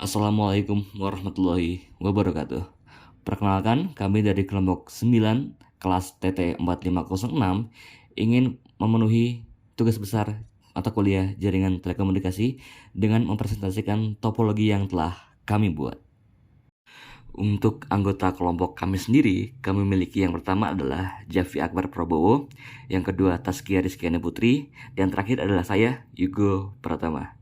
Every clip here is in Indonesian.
Assalamualaikum warahmatullahi wabarakatuh. Perkenalkan, kami dari kelompok 9 kelas TT 4506 ingin memenuhi tugas besar mata kuliah jaringan telekomunikasi dengan mempresentasikan topologi yang telah kami buat. Untuk anggota kelompok kami sendiri, kami memiliki yang pertama adalah Jafi Akbar Prabowo, yang kedua Taskia Rizkyana Putri, dan terakhir adalah saya, Yugo Pratama.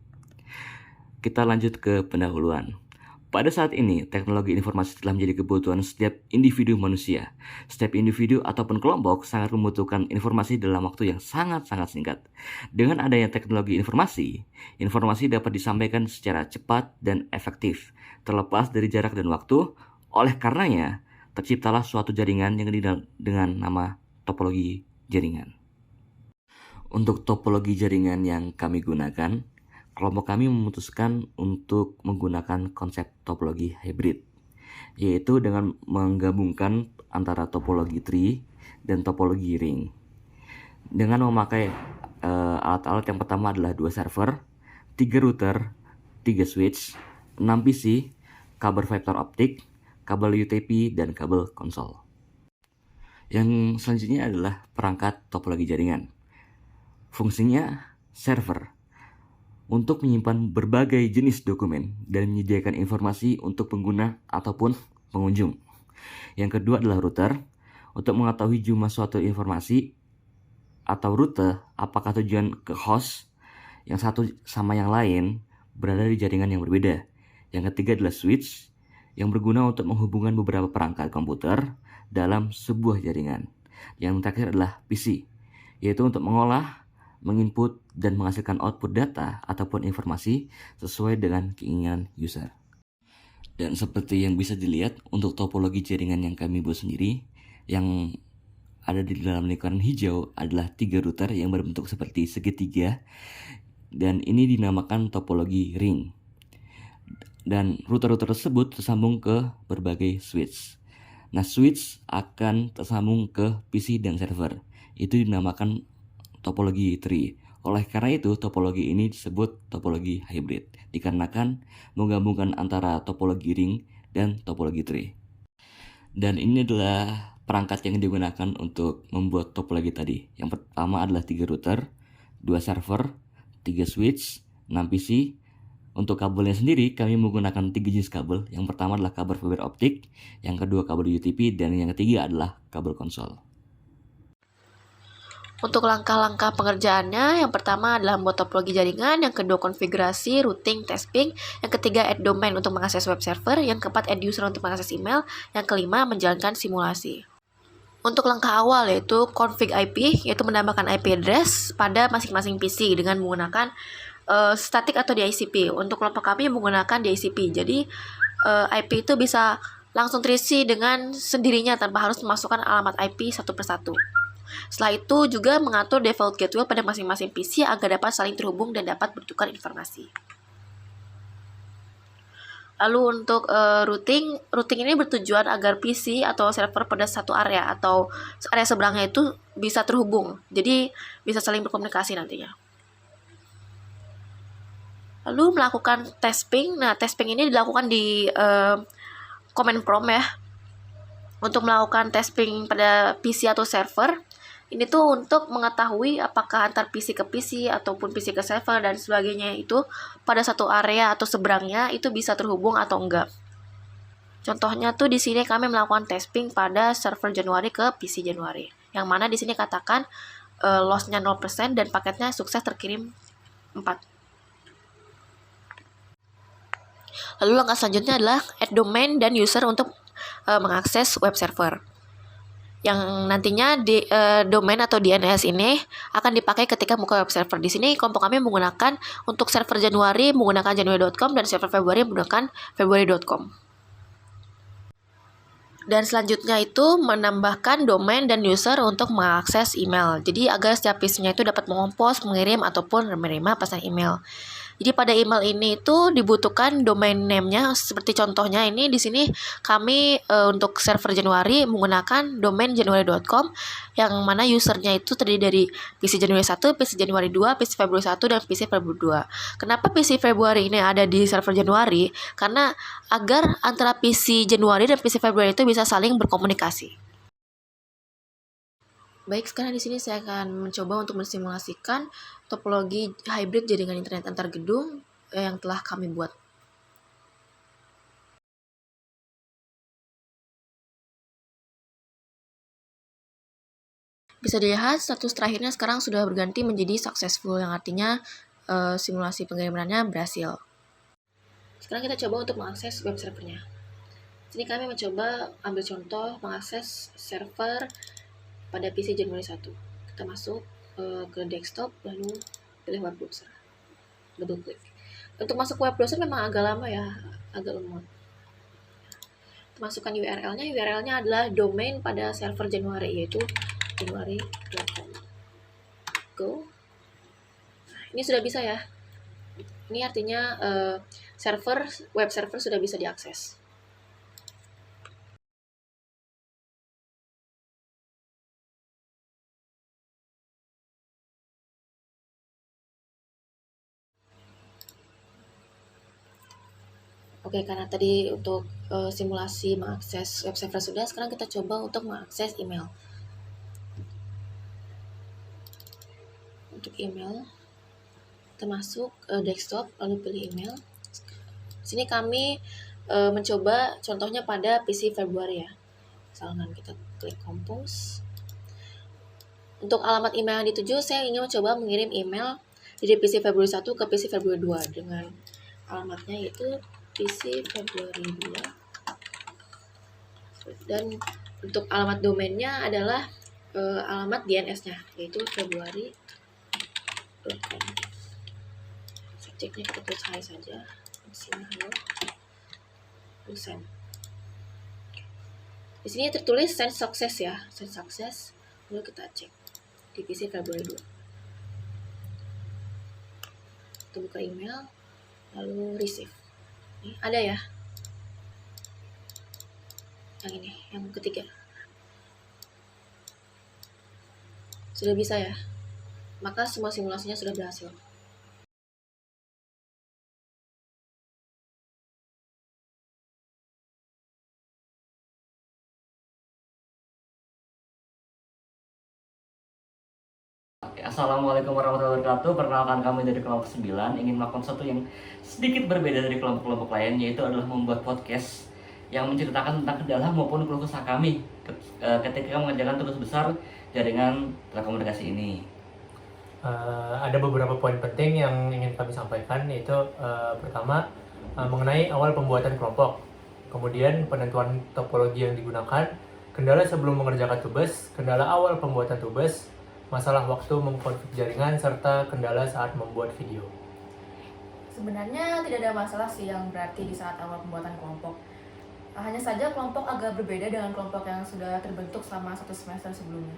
Kita lanjut ke pendahuluan. Pada saat ini, teknologi informasi telah menjadi kebutuhan setiap individu manusia. Setiap individu ataupun kelompok sangat membutuhkan informasi dalam waktu yang sangat-sangat singkat. Dengan adanya teknologi informasi dapat disampaikan secara cepat dan efektif, terlepas dari jarak dan waktu. Oleh karenanya, terciptalah suatu jaringan yang dengan nama topologi jaringan. Untuk topologi jaringan yang kami gunakan, kelompok kami memutuskan untuk menggunakan konsep topologi hybrid, yaitu dengan menggabungkan antara topologi tree dan topologi ring. Dengan memakai alat-alat yang pertama adalah 2 server, 3 router, 3 switch, 6 PC, kabel fiber optik, kabel UTP, dan kabel konsol. Yang selanjutnya adalah perangkat topologi jaringan. Fungsinya server untuk menyimpan berbagai jenis dokumen dan menyediakan informasi untuk pengguna ataupun pengunjung. Yang kedua adalah router, untuk mengetahui jumlah suatu informasi atau rute apakah tujuan ke host yang satu sama yang lain berada di jaringan yang berbeda. Yang ketiga adalah switch, yang berguna untuk menghubungkan beberapa perangkat komputer dalam sebuah jaringan. Yang terakhir adalah PC, yaitu untuk mengolah, menginput, dan menghasilkan output data ataupun informasi sesuai dengan keinginan user. Dan seperti yang bisa dilihat, untuk topologi jaringan yang kami buat sendiri, yang ada di dalam lingkaran hijau adalah 3 router yang berbentuk seperti segitiga, dan ini dinamakan topologi ring. Dan router-router tersebut tersambung ke berbagai switch. Nah, switch akan tersambung ke PC dan server. Itu dinamakan topologi tree. Oleh karena itu, topologi ini disebut topologi hybrid, dikarenakan menggabungkan antara topologi ring dan topologi tree. Dan ini adalah perangkat yang digunakan untuk membuat topologi tadi. Yang pertama adalah 3 router, 2 server, 3 switch, 6 PC. Untuk kabelnya sendiri, kami menggunakan 3 jenis kabel. Yang pertama adalah kabel fiber optik, yang kedua kabel UTP, dan yang ketiga adalah kabel konsol. Untuk langkah-langkah pengerjaannya, yang pertama adalah membuat topologi jaringan, yang kedua konfigurasi, routing, testing, yang ketiga add domain untuk mengakses web server, yang keempat add user untuk mengakses email, yang kelima menjalankan simulasi. Untuk langkah awal yaitu config IP, yaitu menambahkan IP address pada masing-masing PC dengan menggunakan static atau DHCP. Untuk kelompok kami menggunakan DHCP, jadi IP itu bisa langsung terisi dengan sendirinya tanpa harus memasukkan alamat IP satu persatu. Setelah itu juga mengatur default gateway pada masing-masing PC agar dapat saling terhubung dan dapat bertukar informasi. Lalu untuk routing ini bertujuan agar PC atau server pada satu area atau area seberangnya itu bisa terhubung, jadi bisa saling berkomunikasi nantinya. Lalu melakukan testing. Nah, testing ini dilakukan di command prompt ya. Untuk melakukan testing pada PC atau server, ini tuh untuk mengetahui apakah antar PC ke PC ataupun PC ke server dan sebagainya itu pada satu area atau seberangnya itu bisa terhubung atau enggak. Contohnya tuh di sini kami melakukan testing pada server Januari ke PC Januari. Yang mana di sini katakan loss-nya 0% dan paketnya sukses terkirim 4. Lalu langkah selanjutnya adalah add domain dan user untuk mengakses web server. Yang nantinya domain atau DNS ini akan dipakai ketika buka web server. Di sini kelompok kami menggunakan untuk server Januari menggunakan januari.com dan server Februari menggunakan februari.com. Dan selanjutnya itu menambahkan domain dan user untuk mengakses email. Jadi agar setiap PC-nya itu dapat mengompos, mengirim ataupun menerima pesan email. Jadi pada email ini itu dibutuhkan domain name-nya, seperti contohnya ini di sini kami untuk server Januari menggunakan domain januari.com yang mana usernya itu terdiri dari PC Januari 1, PC Januari 2, PC Februari 1, dan PC Februari 2. Kenapa PC Februari ini ada di server Januari? Karena agar antara PC Januari dan PC Februari itu bisa saling berkomunikasi. Baik, sekarang di sini saya akan mencoba untuk mensimulasikan topologi hybrid jaringan internet antar gedung yang telah kami buat. Bisa dilihat status terakhirnya sekarang sudah berganti menjadi successful, yang artinya simulasi pengirimannya berhasil. Sekarang kita coba untuk mengakses web servernya. Sini kami mencoba ambil contoh mengakses server pada PC Januari 1. Kita masuk ke desktop, lalu pilih web browser. Double klik. Untuk masuk web browser memang agak lama ya, agak lemot. Masukkan URL-nya. URL-nya adalah domain pada server Januari, yaitu januari.com. Go. Nah, ini sudah bisa ya. Ini artinya web server sudah bisa diakses. Oke, karena tadi untuk simulasi mengakses web server sudah, sekarang kita coba untuk mengakses email. Untuk email, kita masuk desktop, lalu pilih email. Sini kami mencoba contohnya pada PC Februari ya. Misalkan kita klik compose. Untuk alamat email yang dituju, saya ingin mencoba mengirim email dari PC Februari 1 ke PC Februari 2 dengan alamatnya yaitu PC Februari 2. Dan untuk alamat domainnya adalah alamat DNS-nya yaitu februari.com. Subjeknya kita tulis hai saja, maksimal halo, send. Di sini tertulis send success ya, send success. Lalu kita cek di PC Februari 2. Kita buka email, lalu receive. Ini ada ya, yang ini, yang ketiga. Sudah bisa ya, maka semua simulasinya sudah berhasil. Assalamualaikum warahmatullahi wabarakatuh. Perkenalkan, kami dari kelompok 9 ingin melakukan sesuatu yang sedikit berbeda dari kelompok-kelompok lain, yaitu adalah membuat podcast yang menceritakan tentang kendala maupun keluh kesah kami ketika mengerjakan tugas besar jaringan telekomunikasi ini. Ada beberapa poin penting yang ingin kami sampaikan, yaitu pertama mengenai awal pembuatan kelompok, kemudian penentuan topologi yang digunakan, kendala sebelum mengerjakan tugas, kendala awal pembuatan tugas, masalah waktu mengkonfig jaringan, serta kendala saat membuat video. Sebenarnya tidak ada masalah sih yang berarti di saat awal pembuatan kelompok. Hanya saja kelompok agak berbeda dengan kelompok yang sudah terbentuk selama 1 semester sebelumnya.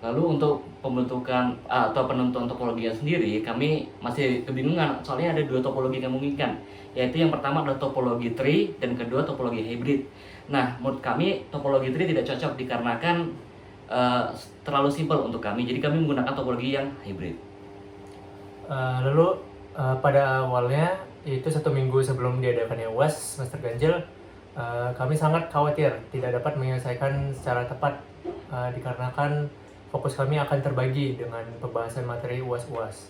Lalu untuk pembentukan atau penentuan topologinya sendiri, kami masih kebingungan soalnya ada 2 topologi yang memungkinkan, yaitu yang pertama adalah topologi tree dan kedua topologi hybrid. Nah, menurut kami topologi tree tidak cocok dikarenakan terlalu simpel untuk kami, jadi kami menggunakan topologi yang hybrid. Lalu pada awalnya, yaitu 1 minggu sebelum diadakannya UAS semester ganjil, kami sangat khawatir tidak dapat menyelesaikan secara tepat dikarenakan fokus kami akan terbagi dengan pembahasan materi UAS-UAS.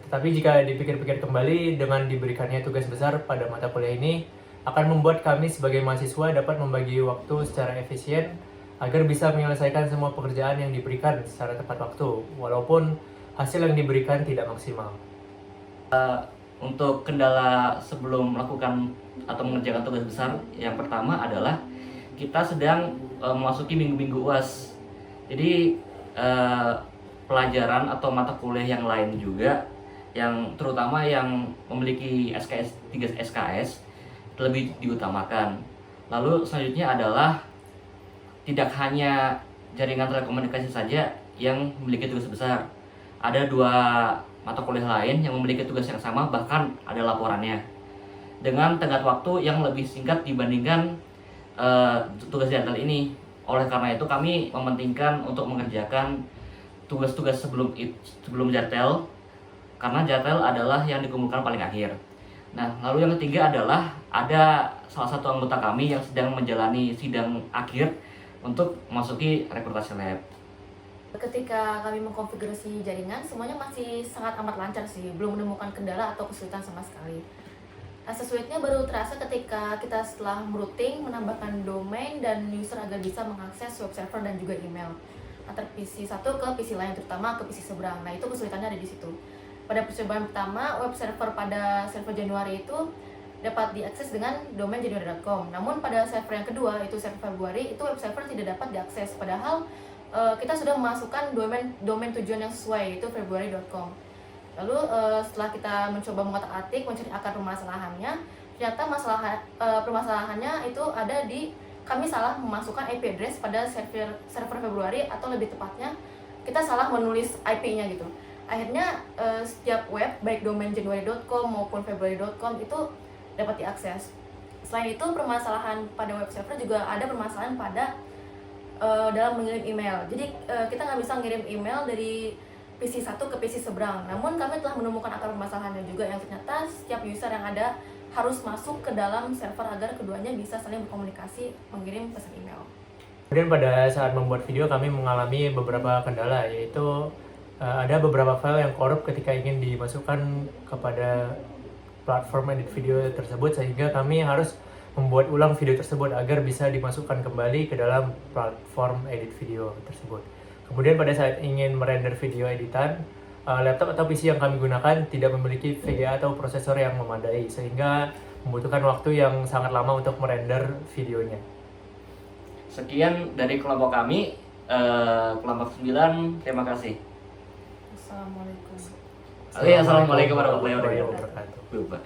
Tetapi jika dipikir-pikir kembali, dengan diberikannya tugas besar pada mata kuliah ini akan membuat kami sebagai mahasiswa dapat membagi waktu secara efisien agar bisa menyelesaikan semua pekerjaan yang diberikan secara tepat waktu, walaupun hasil yang diberikan tidak maksimal. Untuk kendala sebelum melakukan atau mengerjakan tugas besar, yang pertama adalah kita sedang memasuki minggu-minggu UAS. Jadi pelajaran atau mata kuliah yang lain juga, yang terutama yang memiliki SKS 3 SKS lebih diutamakan. Lalu selanjutnya adalah tidak hanya jaringan telekomunikasi saja yang memiliki tugas besar. Ada 2 mata kuliah lain yang memiliki tugas yang sama, bahkan ada laporannya, dengan tenggat waktu yang lebih singkat dibandingkan tugas jantel ini. Oleh karena itu kami mementingkan untuk mengerjakan tugas-tugas sebelum jantel, karena jantel adalah yang dikumpulkan paling akhir. Nah, lalu yang ketiga adalah ada salah satu anggota kami yang sedang menjalani sidang akhir untuk memasuki rekrutasi lab. Ketika kami mengkonfigurasi jaringan, semuanya masih sangat amat lancar sih, belum menemukan kendala atau kesulitan sama sekali. Rasa sulitnya baru terasa ketika kita setelah merouting, menambahkan domain dan user agar bisa mengakses web server dan juga email antar PC satu ke PC lain, terutama ke PC seberang. Nah, itu kesulitannya ada di situ. Pada percobaan pertama, web server pada server Januari itu dapat diakses dengan domain januari.com. Namun pada server yang kedua, itu server Februari, itu web server tidak dapat diakses. Padahal kita sudah memasukkan domain tujuan yang sesuai, yaitu februari.com. Lalu setelah kita mencoba mengotak-atik, mencari akar permasalahannya, ternyata permasalahannya itu ada di kami salah memasukkan IP address pada server Februari, atau lebih tepatnya kita salah menulis IP-nya gitu. Akhirnya setiap web, baik domain januari.com maupun februari.com itu dapat diakses. Selain itu, permasalahan pada web server juga ada permasalahan pada dalam mengirim email. Jadi kita nggak bisa ngirim email dari PC satu ke PC seberang. Namun kami telah menemukan akar permasalahannya juga, yang ternyata setiap user yang ada harus masuk ke dalam server agar keduanya bisa saling berkomunikasi mengirim pesan email. Kemudian pada saat membuat video kami mengalami beberapa kendala, yaitu ada beberapa file yang korup ketika ingin dimasukkan kepada platform edit video tersebut, sehingga kami harus membuat ulang video tersebut agar bisa dimasukkan kembali ke dalam platform edit video tersebut. Kemudian pada saat ingin merender video editan, laptop atau PC yang kami gunakan tidak memiliki VGA atau prosesor yang memadai, sehingga membutuhkan waktu yang sangat lama untuk merender videonya. Sekian dari kelompok kami, kelompok 9, terima kasih. Assalamualaikum. Assalamualaikum warahmatullahi wabarakatuh. wabarakatuh. Lupa.